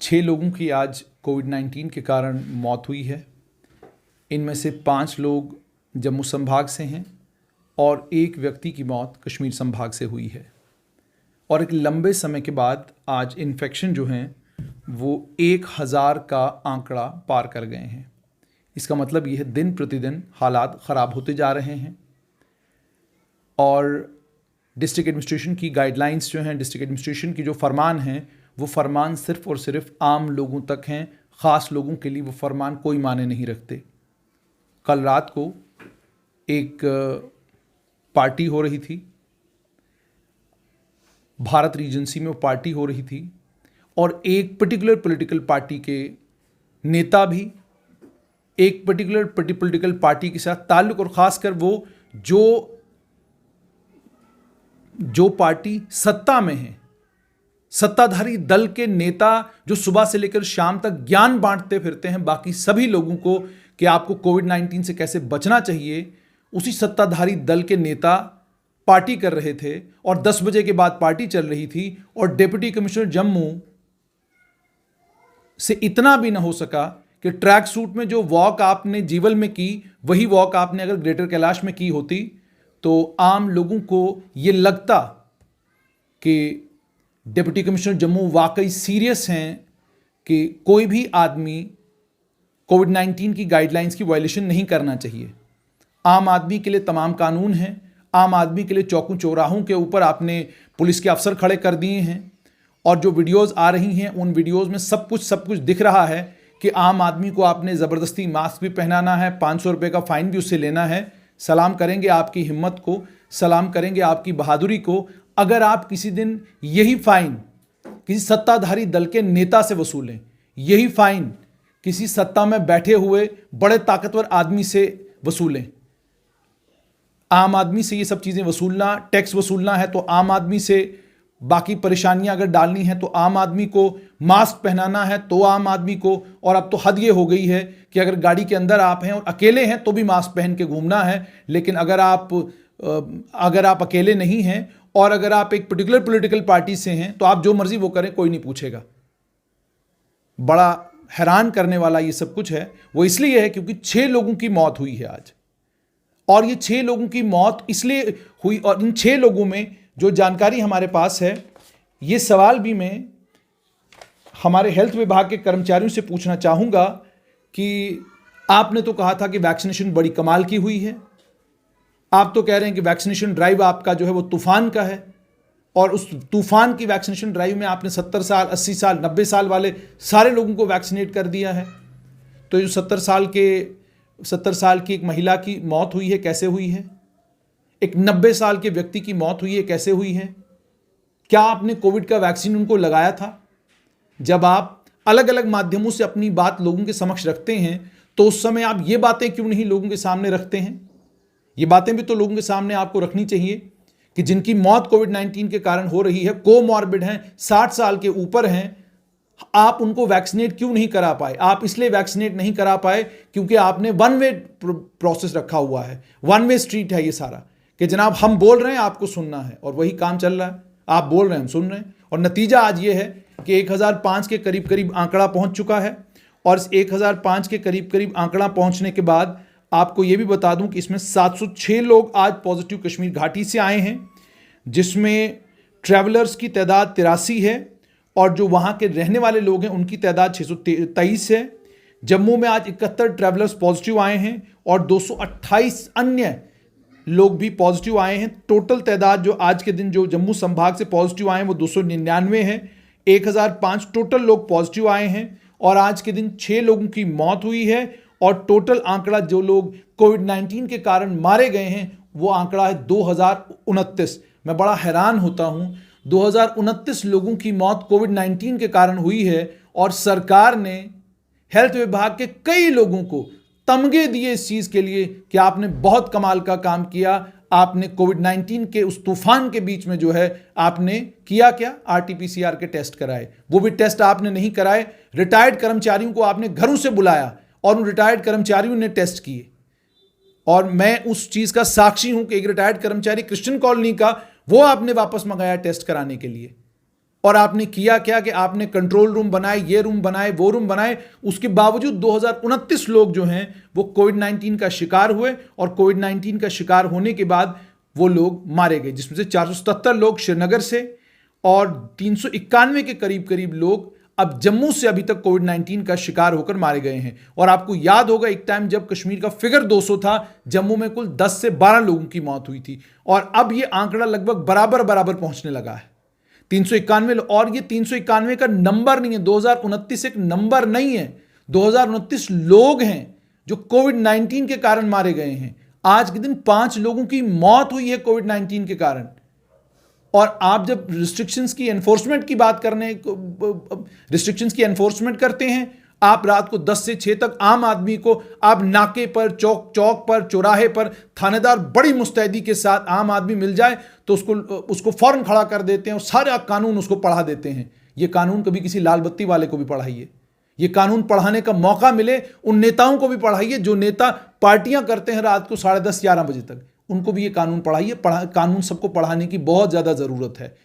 6 लोगों की आज कोविड-19 के कारण मौत हुई है। इनमें से 5 लोग जम्मू संभाग से हैं और एक व्यक्ति की मौत कश्मीर संभाग से हुई है। और एक लंबे समय के बाद आज इन्फेक्शन जो हैं वो 1000 का आंकड़ा पार कर गए हैं। इसका मतलब ये है दिन प्रतिदिन हालात ख़राब होते जा रहे हैं और डिस्ट्रिक्ट एडमिनिस्ट्रेशन की गाइडलाइंस जो हैं, डिस्ट्रिक्ट एडमिनिस्ट्रेशन की जो फरमान हैं, वो फरमान सिर्फ़ और सिर्फ आम लोगों तक हैं। ख़ास लोगों के लिए वो फरमान कोई माने नहीं रखते। कल रात को एक पार्टी हो रही थी, भारत रीजेंसी में वो पार्टी हो रही थी और एक पर्टिकुलर पॉलिटिकल पार्टी के नेता भी एक पर्टिकुलर पॉलिटिकल पार्टी के साथ ताल्लुक़, और ख़ासकर वो जो पार्टी सत्ता में है, सत्ताधारी दल के नेता जो सुबह से लेकर शाम तक ज्ञान बांटते फिरते हैं बाकी सभी लोगों को कि आपको कोविड-19 से कैसे बचना चाहिए, उसी सत्ताधारी दल के नेता पार्टी कर रहे थे और 10 बजे के बाद पार्टी चल रही थी और डिप्टी कमिश्नर जम्मू से इतना भी ना हो सका कि ट्रैक सूट में जो वॉक आपने जीवल में की, वही वॉक आपने अगर ग्रेटर कैलाश में की होती तो आम लोगों को ये लगता कि डिप्टी कमिश्नर जम्मू वाकई सीरियस हैं कि कोई भी आदमी कोविड-19 की गाइडलाइंस की वायलेशन नहीं करना चाहिए। आम आदमी के लिए तमाम कानून हैं, आम आदमी के लिए चौकों चौराहों के ऊपर आपने पुलिस के अफसर खड़े कर दिए हैं और जो वीडियोस आ रही हैं उन वीडियोस में सब कुछ दिख रहा है कि आम आदमी को आपने ज़बरदस्ती मास्क भी पहनाना है, 500 रुपये का फ़ाइन भी उससे लेना है। सलाम करेंगे आपकी हिम्मत को, सलाम करेंगे आपकी बहादुरी को, अगर आप किसी दिन यही फ़ाइन किसी सत्ताधारी दल के नेता से वसूलें, यही फ़ाइन किसी सत्ता में बैठे हुए बड़े ताकतवर आदमी से वसूलें। आम आदमी से ये सब चीज़ें वसूलना, टैक्स वसूलना है तो आम आदमी से, बाकी परेशानियां अगर डालनी है तो आम आदमी को, मास्क पहनाना है तो आम आदमी को, और अब तो हद ये हो गई है कि अगर गाड़ी के अंदर आप हैं और अकेले हैं तो भी मास्क पहन के घूमना है। लेकिन अगर आप अकेले नहीं हैं और अगर आप एक पर्टिकुलर पॉलिटिकल पार्टी से हैं तो आप जो मर्जी वो करें, कोई नहीं पूछेगा। बड़ा हैरान करने वाला ये सब कुछ है। वो इसलिए है क्योंकि 6 लोगों की मौत हुई है आज, और ये 6 लोगों की मौत इसलिए हुई, और इन 6 लोगों में जो जानकारी हमारे पास है, ये सवाल भी मैं हमारे हेल्थ विभाग के कर्मचारियों से पूछना चाहूँगा कि आपने तो कहा था कि वैक्सीनेशन बड़ी कमाल की हुई है, आप तो कह रहे हैं कि वैक्सीनेशन ड्राइव आपका जो है वो तूफ़ान का है, और उस तूफ़ान की वैक्सीनेशन ड्राइव में आपने 70 साल, 80 साल, 90 साल वाले सारे लोगों को वैक्सीनेट कर दिया है। तो जो 70 साल की एक महिला की मौत हुई है, कैसे हुई है? एक 90 साल के व्यक्ति की मौत हुई है, कैसे हुई है? क्या आपने कोविड का वैक्सीन उनको लगाया था? जब आप अलग अलग माध्यमों से अपनी बात लोगों के समक्ष रखते हैं तो उस समय आप ये बातें क्यों नहीं लोगों के सामने रखते हैं? ये बातें भी तो लोगों के सामने आपको रखनी चाहिए कि जिनकी मौत कोविड-19 के कारण हो रही है, कोमॉर्बिड हैं, 60 साल के ऊपर हैं, आप उनको वैक्सीनेट क्यों नहीं करा पाए? आप इसलिए वैक्सीनेट नहीं करा पाए क्योंकि आपने वन वे प्रोसेस रखा हुआ है, वन वे स्ट्रीट है ये सारा, कि जनाब हम बोल रहे हैं आपको सुनना है, और वही काम चल रहा है। आप बोल रहे हैं, हम सुन रहे हैं, और नतीजा आज ये है कि 1005 के करीब करीब आंकड़ा पहुंच चुका है। और इस 1005 के करीब करीब आंकड़ा पहुंचने के बाद आपको ये भी बता दूं कि इसमें 706 लोग आज पॉजिटिव कश्मीर घाटी से आए हैं, जिसमें ट्रैवलर्स की तादाद 83 है और जो वहाँ के रहने वाले लोग हैं उनकी तादाद 623 है। जम्मू में आज 71 ट्रैवलर्स पॉजिटिव आए हैं और 228 अन्य लोग भी पॉजिटिव आए हैं। टोटल तादाद जो आज के दिन जो जम्मू संभाग से पॉजिटिव आए हैं वो 299 है। 1005 टोटल लोग पॉजिटिव आए हैं और आज के दिन 6 लोगों की मौत हुई है, और टोटल आंकड़ा जो लोग कोविड-19 के कारण मारे गए हैं वो आंकड़ा है 2029। मैं बड़ा हैरान होता हूं, 2029 लोगों की मौत कोविड-19 के कारण हुई है और सरकार ने हेल्थ विभाग के कई लोगों को तमगे दिए इस चीज़ के लिए कि आपने बहुत कमाल का काम किया, आपने कोविड-19 के उस तूफान के बीच में जो है आपने किया क्या? RT-PCR के टेस्ट कराए। वो भी टेस्ट आपने नहीं कराए, रिटायर्ड कर्मचारियों को आपने घरों से बुलाया और उन रिटायर्ड कर्मचारियों ने टेस्ट किए। और मैं उस चीज़ का साक्षी हूं कि एक रिटायर्ड कर्मचारी क्रिश्चियन कॉलोनी का, वो आपने वापस मंगाया टेस्ट कराने के लिए। और आपने किया क्या कि आपने कंट्रोल रूम बनाए, ये रूम बनाए, वो रूम बनाए। उसके बावजूद 2029 लोग जो हैं वो कोविड-19 का शिकार हुए और कोविड-19 का शिकार होने के बाद वो लोग मारे गए, जिसमें से 477 लोग श्रीनगर से और 391 के करीब करीब लोग अब जम्मू से अभी तक कोविड-19 का शिकार होकर मारे गए हैं। और आपको याद होगा एक टाइम जब कश्मीर का फिगर 200 था, जम्मू में कुल 10 से 12 लोगों की मौत हुई थी और अब ये आंकड़ा लगभग बराबर बराबर पहुंचने लगा है 391। और ये 391 का नंबर नहीं है, 2029 एक नंबर नहीं है, 2029 लोग हैं जो कोविड-19 के कारण मारे गए हैं। आज के दिन 5 लोगों की मौत हुई है कोविड-19 के कारण। और आप जब रिस्ट्रिक्शंस की एनफोर्समेंट की बात रिस्ट्रिक्शंस की एनफोर्समेंट करते हैं, आप रात को 10 से 6 तक आम आदमी को आप नाके पर, चौक पर, चौराहे पर थानेदार बड़ी मुस्तैदी के साथ आम आदमी मिल जाए तो उसको फौरन खड़ा कर देते हैं और सारा कानून उसको पढ़ा देते हैं। ये कानून कभी किसी लाल बत्ती वाले को भी पढ़ाइए, ये कानून पढ़ाने का मौका मिले उन नेताओं को भी पढ़ाइए जो नेता पार्टियां करते हैं रात को 10:30-11 बजे तक, उनको भी ये कानून पढ़ाइए। कानून सबको पढ़ाने की बहुत ज़्यादा ज़रूरत है।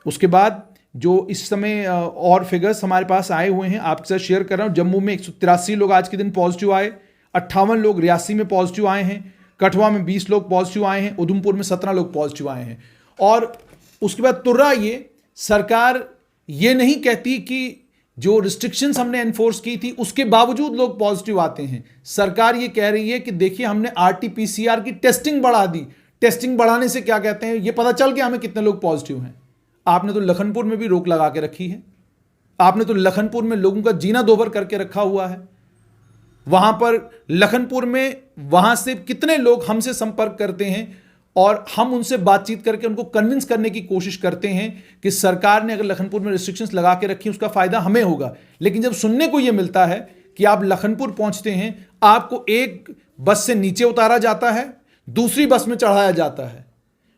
उसके बाद जो इस समय और फिगर्स हमारे पास आए हुए हैं आपके साथ शेयर कर रहा हूं। जम्मू में 183 लोग आज के दिन पॉजिटिव आए, 58 लोग रियासी में पॉजिटिव आए हैं, कठुआ में 20 लोग पॉजिटिव आए हैं, उधमपुर में 17 लोग पॉजिटिव आए हैं। और उसके बाद तुर्रा ये सरकार ये नहीं कहती कि जो रिस्ट्रिक्शंस हमने एनफोर्स की थी उसके बावजूद लोग पॉजिटिव आते हैं। सरकार ये कह रही है कि देखिए हमने RT-PCR की टेस्टिंग बढ़ा दी। टेस्टिंग बढ़ाने से क्या कहते हैं, ये पता चल गया हमें कितने लोग पॉजिटिव हैं। आपने तो लखनपुर में भी रोक लगा के रखी है, आपने तो लखनपुर में लोगों का जीना दोभर करके रखा हुआ है। वहां पर लखनपुर में वहां से कितने लोग हमसे संपर्क करते हैं और हम उनसे बातचीत करके उनको कन्विंस करने की कोशिश करते हैं कि सरकार ने अगर लखनपुर में रिस्ट्रिक्शंस लगा के रखी उसका फायदा हमें होगा। लेकिन जब सुनने को यह मिलता है कि आप लखनपुर पहुंचते हैं, आपको एक बस से नीचे उतारा जाता है, दूसरी बस में चढ़ाया जाता है,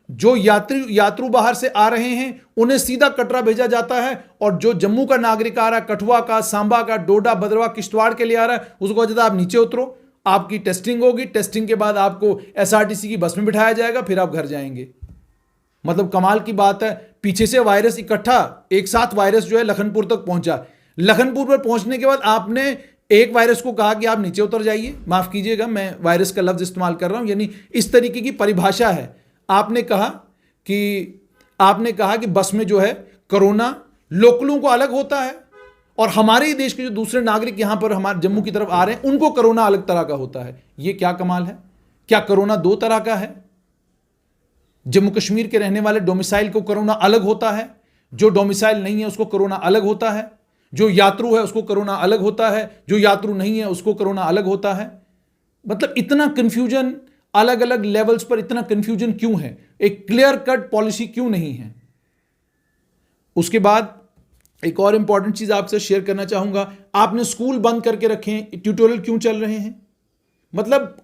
जो यात्रु बाहर से आ रहे हैं उन्हें सीधा कटरा भेजा जाता है और जो जम्मू का नागरिक आ रहा है, कठुआ का, सांबा का, डोडा, भद्रवाह, किश्तवाड़ के लिए आ रहा है, उसको कहता है आप नीचे उतरो, आपकी टेस्टिंग होगी, टेस्टिंग के बाद आपको SRTC की बस में बिठाया जाएगा, फिर आप घर जाएंगे। मतलब कमाल की बात है, पीछे से वायरस इकट्ठा एक साथ वायरस जो है लखनपुर तक पहुंचा। लखनपुर पर पहुंचने के बाद आपने एक वायरस को कहा कि आप नीचे उतर जाइए, माफ कीजिएगा मैं वायरस का लफ्ज इस्तेमाल कर रहा हूं, यानी इस तरीके की परिभाषा है। आपने कहा कि बस में जो है कोरोना लोकलों को अलग होता है और हमारे ही देश के जो दूसरे नागरिक यहां पर हमारे जम्मू की तरफ आ रहे हैं उनको कोरोना अलग तरह का होता है। यह क्या कमाल है? क्या कोरोना दो तरह का है? जम्मू कश्मीर के रहने वाले डोमिसाइल को कोरोना अलग होता है, जो डोमिसाइल नहीं है उसको कोरोना अलग होता है, जो यात्रु है उसको कोरोना अलग होता है, जो यात्रु नहीं है उसको कोरोना अलग होता है। मतलब इतना कंफ्यूजन, अलग अलग लेवल्स पर इतना कंफ्यूजन क्यों है? एक क्लियर कट पॉलिसी क्यों नहीं है? उसके बाद एक और इंपॉर्टेंट चीज आपसे शेयर करना चाहूंगा, आपने स्कूल बंद करके रखे हैं, ट्यूटोरियल क्यों चल रहे हैं? मतलब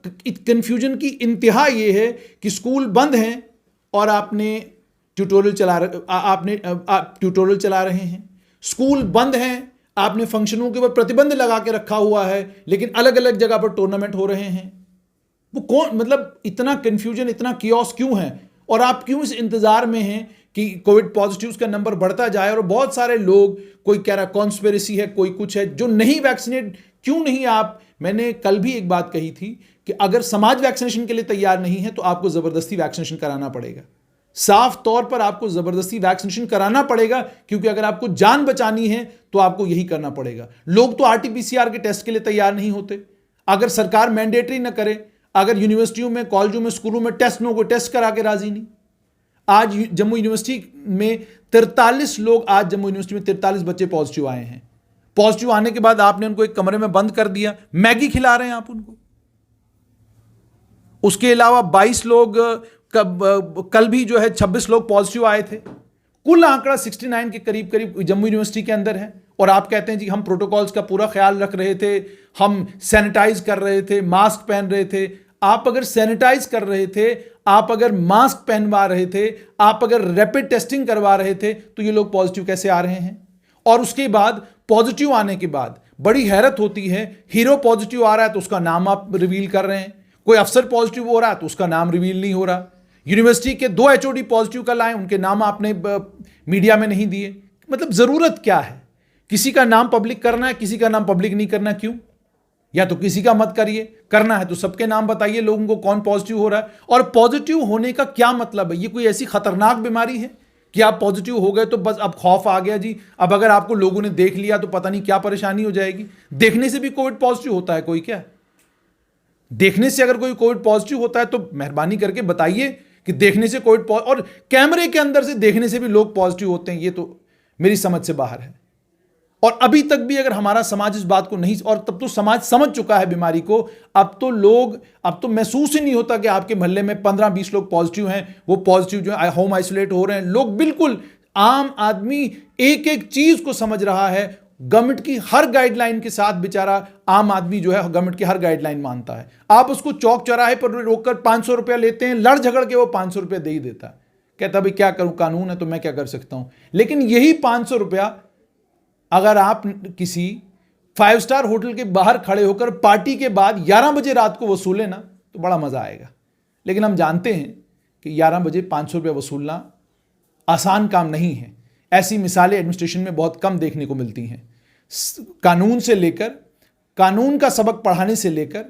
कंफ्यूजन की इंतहा यह है कि स्कूल बंद हैं और आपने ट्यूटोरियल चला रहे हैं। स्कूल बंद हैं, आपने फंक्शनों के ऊपर प्रतिबंध लगा के रखा हुआ है, लेकिन अलग अलग जगह पर टूर्नामेंट हो रहे हैं। वो कौन, मतलब इतना कंफ्यूजन, इतना कियोस क्यों है? और आप क्यों इस इंतजार में हैं कि कोविड पॉजिटिव्स का नंबर बढ़ता जाए? और बहुत सारे लोग, कोई कह रहा कॉन्स्पिरेसी है, कोई कुछ है, जो नहीं वैक्सीनेट क्यों नहीं आप? मैंने कल भी एक बात कही थी कि अगर समाज वैक्सीनेशन के लिए तैयार नहीं है तो आपको जबरदस्ती वैक्सीनेशन कराना पड़ेगा। साफ तौर पर आपको जबरदस्ती वैक्सीनेशन कराना पड़ेगा, क्योंकि अगर आपको जान बचानी है तो आपको यही करना पड़ेगा। लोग तो RT-PCR के टेस्ट के लिए तैयार नहीं होते। अगर सरकार मैंडेटरी ना करे, अगर यूनिवर्सिटियों में, कॉलेजों में, स्कूलों में टेस्ट न हो, कोई टेस्ट करा के राजी नहीं। आज जम्मू यूनिवर्सिटी में 43 लोग, आज जम्मू यूनिवर्सिटी में 43 बच्चे पॉजिटिव आए हैं। पॉजिटिव आने के बाद आपने उनको एक कमरे में बंद कर दिया, मैगी खिला रहे हैं आप उनको। उसके अलावा 22 लोग, कल भी जो है 26 लोग पॉजिटिव आए थे। कुल आंकड़ा 69 के करीब करीब जम्मू यूनिवर्सिटी के अंदर है। और आप कहते हैं जी हम प्रोटोकॉल्स का पूरा ख्याल रख रहे थे, हम सैनिटाइज कर रहे थे, मास्क पहन रहे थे। आप अगर सैनिटाइज कर रहे थे, आप अगर मास्क पहनवा रहे थे, आप अगर रैपिड टेस्टिंग करवा रहे थे, तो ये लोग पॉजिटिव कैसे आ रहे हैं? और उसके बाद पॉजिटिव आने के बाद बड़ी हैरत होती है, हीरो पॉजिटिव आ रहा है तो उसका नाम आप रिवील कर रहे हैं, कोई अफसर पॉजिटिव हो रहा है तो उसका नाम रिवील नहीं हो रहा। यूनिवर्सिटी के 2 HOD पॉजिटिव कल आए, उनके नाम आपने मीडिया में नहीं दिए। मतलब जरूरत क्या है? किसी का नाम पब्लिक करना है, किसी का नाम पब्लिक नहीं करना, क्यों? या तो किसी का मत करिए, करना है तो सबके नाम बताइए लोगों को कौन पॉजिटिव हो रहा है। और पॉजिटिव होने का क्या मतलब है? ये कोई ऐसी खतरनाक बीमारी है कि आप पॉजिटिव हो गए तो बस अब खौफ आ गया जी, अब अगर आपको लोगों ने देख लिया तो पता नहीं क्या परेशानी हो जाएगी। देखने से भी कोविड पॉजिटिव होता है कोई? क्या देखने से अगर कोई कोविड पॉजिटिव होता है तो मेहरबानी करके बताइए कि देखने से कोविड, और कैमरे के अंदर से देखने से भी लोग पॉजिटिव होते हैं, ये तो मेरी समझ से बाहर है। और अभी तक भी अगर हमारा समाज इस बात को नहीं, और तब तो समाज समझ चुका है बीमारी को, अब तो महसूस ही नहीं होता कि आपके मोहल्ले में 15-20 लोग पॉजिटिव हैं, वो पॉजिटिव जो है होम आइसोलेट हो रहे हैं। लोग बिल्कुल, आम आदमी एक एक चीज को समझ रहा है। गवर्नमेंट की हर गाइडलाइन के साथ बेचारा आम आदमी जो है गवर्नमेंट की हर गाइडलाइन मानता है। आप उसको चौक चौराहे पर रोककर 500 रुपया लेते हैं, लड़ झगड़ के वो 500 रुपया दे ही देता है, कहता भाई क्या करूं, कानून है तो मैं क्या कर सकता हूं। लेकिन यही 500 रुपया अगर आप किसी 5 स्टार होटल के बाहर खड़े होकर पार्टी के बाद 11 बजे रात को वसूले ना, तो बड़ा मजा आएगा। लेकिन हम जानते हैं कि 11 बजे 500 रुपया वसूलना आसान काम नहीं है। ऐसी मिसालें एडमिनिस्ट्रेशन में बहुत कम देखने को मिलती हैं। कानून से लेकर, कानून का सबक पढ़ाने से लेकर,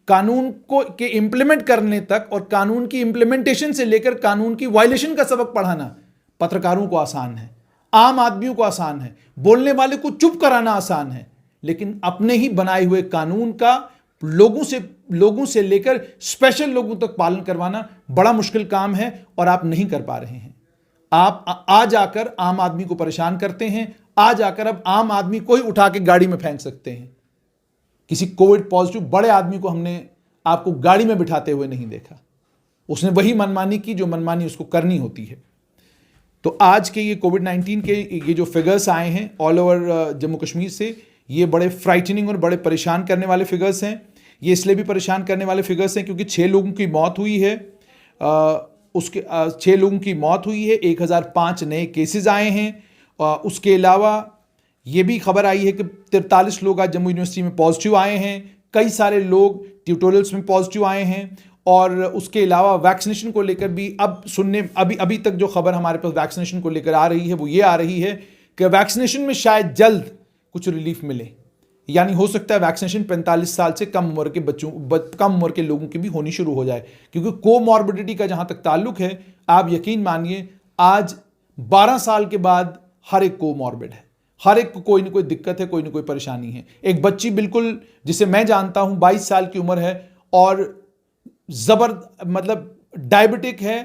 कानून को के इंप्लीमेंट करने तक, और कानून की इंप्लीमेंटेशन से लेकर कानून की वायलेशन का सबक पढ़ाना पत्रकारों को आसान है, आम आदमियों को आसान है, बोलने वाले को चुप कराना आसान है। लेकिन अपने ही बनाए हुए कानून का लोगों से लेकर स्पेशल लोगों तक पालन करवाना बड़ा मुश्किल काम है, और आप नहीं कर पा रहे हैं। आप आ जाकर आम आदमी को परेशान करते हैं, आ जाकर अब आम आदमी को ही उठा के गाड़ी में फेंक सकते हैं। किसी कोविड पॉजिटिव बड़े आदमी को हमने आपको गाड़ी में बिठाते हुए नहीं देखा। उसने वही मनमानी की जो मनमानी उसको करनी होती है। तो आज के ये कोविड-19 के ये जो फिगर्स आए हैं ऑल ओवर जम्मू कश्मीर से, ये बड़े फ्राइटनिंग और बड़े परेशान करने वाले फिगर्स हैं। ये इसलिए भी परेशान करने वाले फिगर्स हैं क्योंकि 6 लोगों की मौत हुई है। 6 लोगों की मौत हुई है, 1005 नए केसेस आए हैं। उसके अलावा ये भी खबर आई है कि 43 लोग आज जम्मू यूनिवर्सिटी में पॉजिटिव आए हैं। कई सारे लोग ट्यूटोरियल्स में पॉजिटिव आए हैं। और उसके अलावा वैक्सीनेशन को लेकर भी अब अभी तक जो खबर हमारे पास वैक्सीनेशन को लेकर आ रही है वो ये आ रही है कि वैक्सीनेशन में शायद जल्द कुछ रिलीफ मिले। यानी हो सकता है वैक्सीनेशन 45 साल से कम उम्र के कम उम्र के लोगों की भी होनी शुरू हो जाए, क्योंकि कोमॉर्बिडिटी का जहां तक ताल्लुक है, आप यकीन मानिए आज 12 साल के बाद हर एक कोमॉर्बिड है, हर एक को कोई ना कोई दिक्कत है, कोई ना कोई परेशानी है। एक बच्ची बिल्कुल जिसे मैं जानता हूं 22 साल की उम्र है और मतलब डायबिटिक है,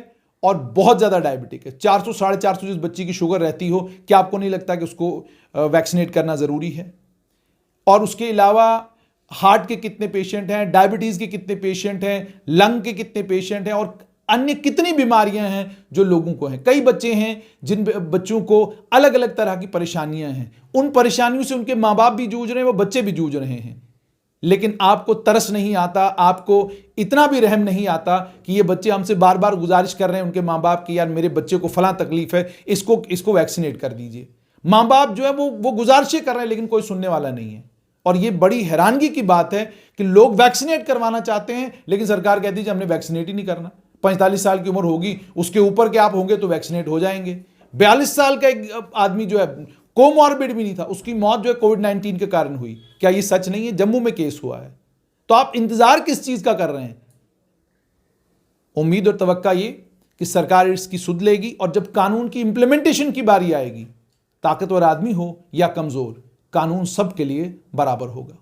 और बहुत ज़्यादा डायबिटिक है। 400 450 जिस बच्ची की शुगर रहती हो, क्या आपको नहीं लगता कि उसको वैक्सीनेट करना ज़रूरी है? और उसके अलावा हार्ट के कितने पेशेंट हैं, डायबिटीज़ के कितने पेशेंट हैं, लंग के कितने पेशेंट हैं, और अन्य कितनी बीमारियां हैं जो लोगों को हैं। कई बच्चे हैं जिन बच्चों को अलग अलग तरह की परेशानियां हैं। उन परेशानियों से उनके माँ बाप भी जूझ रहे हैं, वो बच्चे भी जूझ रहे हैं। लेकिन आपको तरस नहीं आता, आपको इतना भी रहम नहीं आता कि ये बच्चे हमसे बार बार गुजारिश कर रहे हैं उनके माँ बाप की, यार मेरे बच्चे को फलां तकलीफ है, इसको वैक्सीनेट कर दीजिए। माँ बाप जो है वो गुजारिशें कर रहे हैं, लेकिन कोई सुनने वाला नहीं है। और ये बड़ी हैरानगी की बात है कि लोग वैक्सीनेट करवाना चाहते हैं, लेकिन सरकार कहती है हमने वैक्सीनेट ही नहीं करना। 45 साल की उम्र होगी, उसके ऊपर के आप होंगे तो वैक्सीनेट हो जाएंगे। 42 साल का एक आदमी जो है कोमॉर्बिड भी नहीं था, उसकी मौत जो है कोविड-19 के कारण हुई। क्या ये सच नहीं है? जम्मू में केस हुआ है। तो आप इंतजार किस चीज का कर रहे हैं? उम्मीद और तवक्का ये कि सरकार इसकी सुध लेगी, और जब कानून की इंप्लीमेंटेशन की बारी आएगी, ताकतवर आदमी हो या कमजोर, कानून सबके लिए बराबर होगा।